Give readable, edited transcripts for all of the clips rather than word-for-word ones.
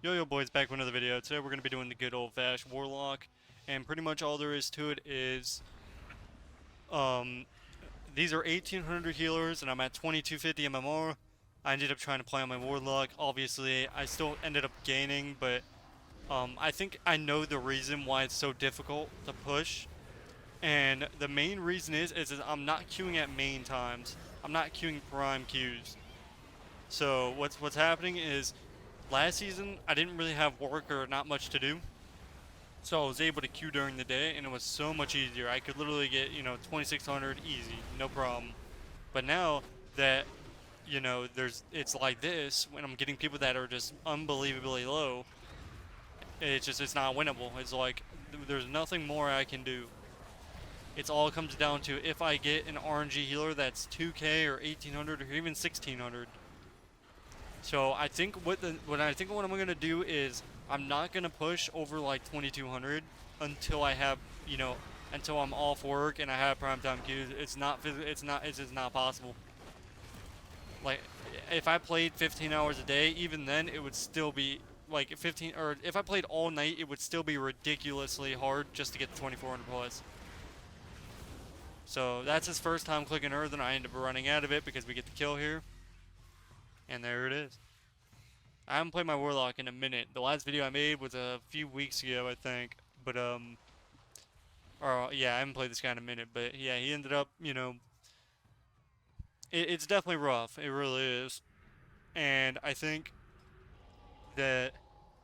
Yo boys, back with another video. Today we're going to be doing the good old fashioned Warlock, and pretty much all there is to it is, um, these are 1800 healers and I'm at 2250 MMR. I ended up trying to play on my Warlock. Obviously, I still ended up gaining, but I think I know the reason why it's so difficult to push, and the main reason is I'm not queuing at main times. I'm not queuing prime queues. So what's happening is last season I didn't really have work or not much to do. So I was able to queue during the day, and it was so much easier. I could literally get 2600 easy, no problem. But now that it's like this, when I'm getting people that are just unbelievably low, it's not winnable. It's like there's nothing more I can do. It's all comes down to if I get an RNG healer that's 2K or 1800 or even 1600. So I think what I'm gonna do is I'm not gonna push over like 2200 until I have you know until I'm off work and I have primetime queues. It's just not possible. Like if I played 15 hours a day, even then it would still be like 15, or if I played all night, it would still be ridiculously hard just to get the 2400 plus. So that's his first time clicking Earth, and I end up running out of it because we get the kill here, and there it is. I haven't played my Warlock in a minute. The last video I made was a few weeks ago, I think. But or yeah, I haven't played this guy in a minute. But yeah, he ended up, it's definitely rough. It really is. And I think that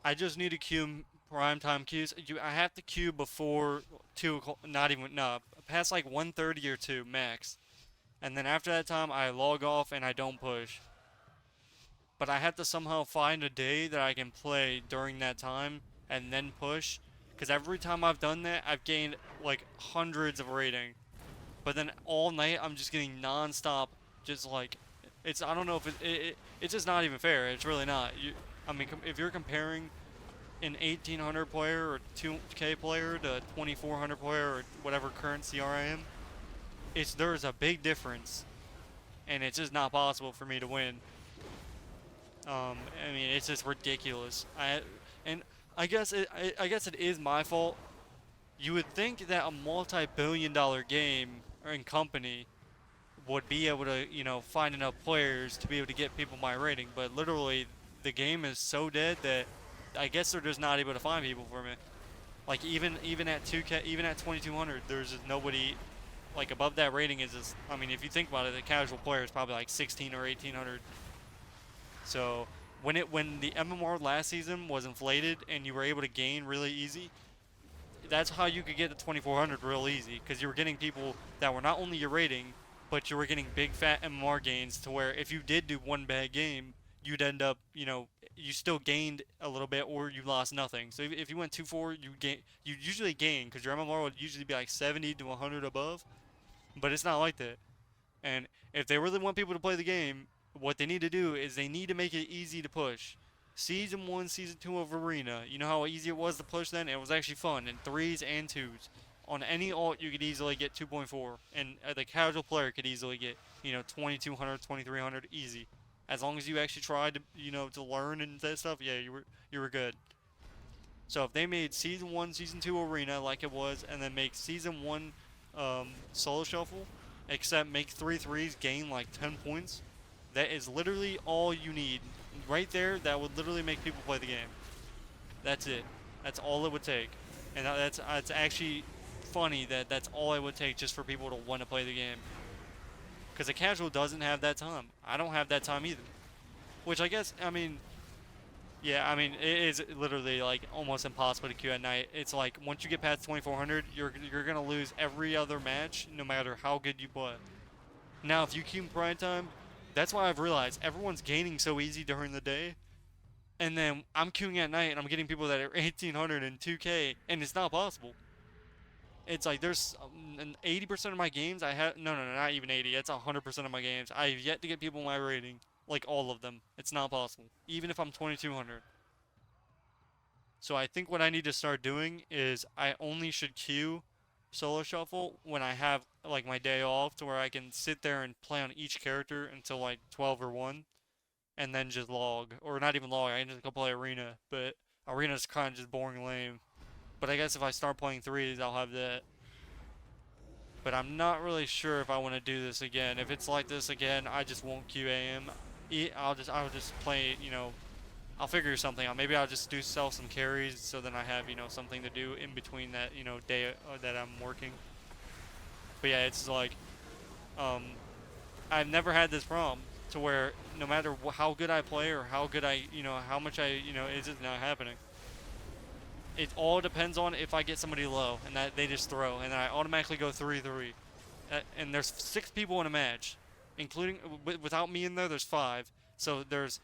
I just need to queue prime time queues. I have to queue before 2 o'clock. Not even no, past like 1:30 or 2 max. And then after that time, I log off and I don't push. But I have to somehow find a day that I can play during that time and then push. Because every time I've done that, I've gained like hundreds of rating. But then all night, I'm just getting non-stop, just like, I don't know if it's just not even fair. It's really not. I mean, if you're comparing an 1800 player or 2K player to 2400 player or whatever current CR I am, there's a big difference. And it's just not possible for me to win. I mean, it's just ridiculous. And I guess it is my fault. You would think that a multi-billion-dollar game and company would be able to, find enough players to be able to get people my rating, but literally, the game is so dead that I guess they're just not able to find people for me. Like even at 2K, even at 2200, there's just nobody like above that rating is just. I mean, if you think about it, the casual player is probably like 16 or 1800. So when the MMR last season was inflated and you were able to gain really easy, that's how you could get to 2400 real easy because you were getting people that were not only your rating, but you were getting big fat MMR gains to where if you did do one bad game, you'd end up, you still gained a little bit or you lost nothing. So if you went 2-4, you usually gain because your MMR would usually be like 70 to 100 above, but it's not like that. And if they really want people to play the game, what they need to do is they need to make it easy to push. Season 1, Season 2 of Arena, you know how easy it was to push then? It was actually fun in 3s and 2s. On any alt, you could easily get 2.4, and the casual player could easily get, 2200, 2300 easy. As long as you actually tried to, to learn and that stuff, yeah, you were good. So if they made Season 1, Season 2 Arena like it was, and then make Season 1 Solo Shuffle, except make 3 threes gain like 10 points, that is literally all you need. Right there, that would literally make people play the game. That's it. That's all it would take. And it's actually funny that that's all it would take just for people to want to play the game. Because a casual doesn't have that time. I don't have that time either. Which I guess, I mean, yeah, I mean, it is literally like almost impossible to queue at night. It's like once you get past 2400, you're gonna lose every other match, no matter how good you play. Now, if you queue in prime time, that's why I've realized everyone's gaining so easy during the day, and then I'm queuing at night and I'm getting people that are 1800 and 2K, and it's not possible. It's like there's 80% of my games I have. No, no, no, not even 80. It's 100% of my games. I've yet to get people my rating, like all of them. It's not possible, even if I'm 2200. So I think what I need to start doing is I only should queue solo shuffle when I have like my day off to where I can sit there and play on each character until like 12 or 1. and then just log, or not even log. I can just go play arena, but arena's kind of just boring, lame. But I guess if I start playing threes, I'll have that. But I'm not really sure if I want to do this again. If it's like this again, I just won't QAM. I'll just play, I'll figure something out. Maybe I'll just sell some carries so then I have, something to do in between that, day that I'm working. But yeah, it's like um I've never had this problem to where no matter how good I play or how good how much it's just not happening. It all depends on if I get somebody low and that they just throw and then I automatically go 3-3. And there's 6 people in a match, including without me in there. There's 5. So there's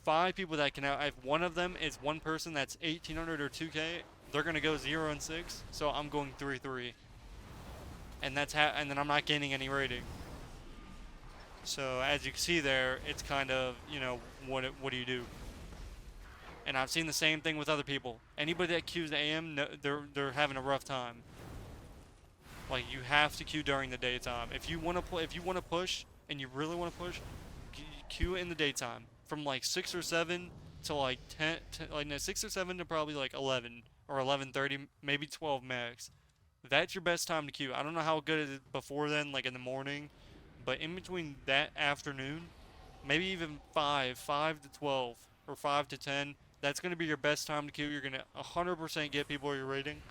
5 people that can out. If one of them is one person that's 1800 or 2K, they're gonna go 0-6. So I'm going 3-3, and and then I'm not gaining any rating. So as you can see there, it's kind of what do you do? And I've seen the same thing with other people. Anybody that queues AM, no, they're having a rough time. Like you have to queue during the daytime. If you want to play, if you want to push, and you really want to push, queue in the daytime from like 6 or 7 to like 10, like no, 6 or 7 to probably like 11 or 11:30, maybe 12 max. That's your best time to queue. I don't know how good it is before then, like in the morning, but in between that afternoon, maybe even 5 to 12, or 5 to 10, that's going to be your best time to queue. You're going to 100% get people you're rating.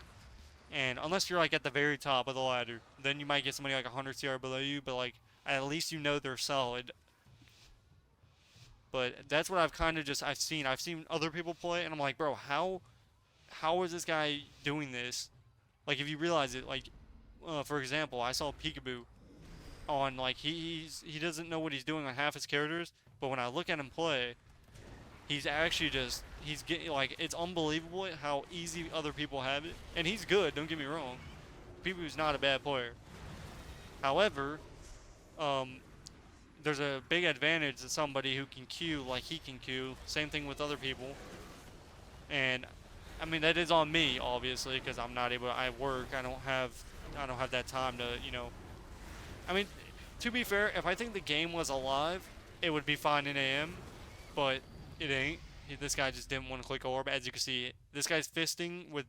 And unless you're like at the very top of the ladder, then you might get somebody like 100 CR below you, but like at least they're solid. But that's what I've kind of just I've seen. I've seen other people play, and I'm like, bro, how is this guy doing this? Like if you realize it, like for example, I saw Peekaboo on like he doesn't know what he's doing on half his characters, but when I look at him play, he's actually just he's getting like it's unbelievable how easy other people have it, and he's good. Don't get me wrong, Peekaboo's not a bad player. However, um, there's a big advantage to somebody who can queue like he can queue. Same thing with other people, and I mean that is on me obviously because I'm not able. I work. I don't have that time to I mean, to be fair, if I think the game was alive, it would be fine in AM, but it ain't. This guy just didn't want to click orb. As you can see, this guy's fisting with.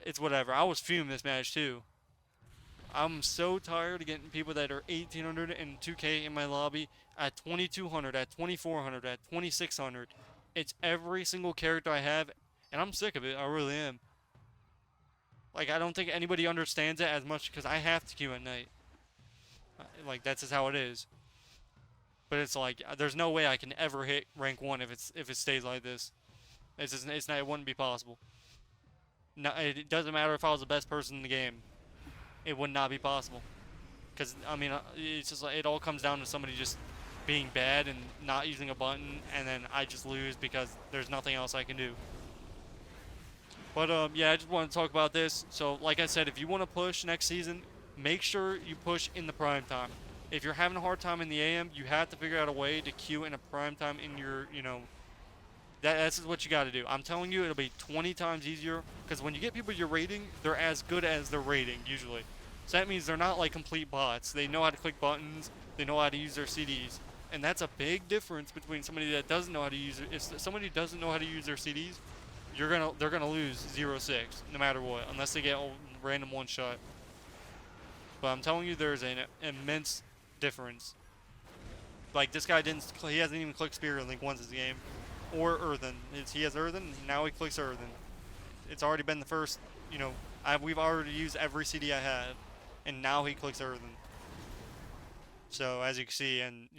It's whatever. I was fuming this match too. I'm so tired of getting people that are 1800 and 2K in my lobby at 2200, at 2400, at 2600. It's every single character I have, and I'm sick of it. I really am. Like, I don't think anybody understands it as much because I have to queue at night. Like, that's just how it is. But it's like there's no way I can ever hit rank 1 if it stays like this. It's not, it wouldn't be possible. No, it doesn't matter if I was the best person in the game. It would not be possible. Because I mean, it's just like it all comes down to somebody just being bad and not using a button, and then I just lose because there's nothing else I can do. But yeah, I just want to talk about this. So, like I said, if you want to push next season, make sure you push in the prime time. If you're having a hard time in the AM, you have to figure out a way to queue in a prime time in your, that's what you got to do. I'm telling you, it'll be 20 times easier because when you get people your rating, they're as good as their rating usually. So that means they're not like complete bots. They know how to click buttons. They know how to use their CDs. And that's a big difference between somebody that doesn't know how to use it. If somebody doesn't know how to use their CDs, they're gonna lose 0-6 no matter what, unless they get a random one shot. But I'm telling you, there's an immense difference. Like this guy he hasn't even clicked Spirit Link once this game, or Earthen. He has Earthen, now he clicks Earthen. It's already been the first, we've already used every CD I have, and now he clicks Earthen. So as you can see, and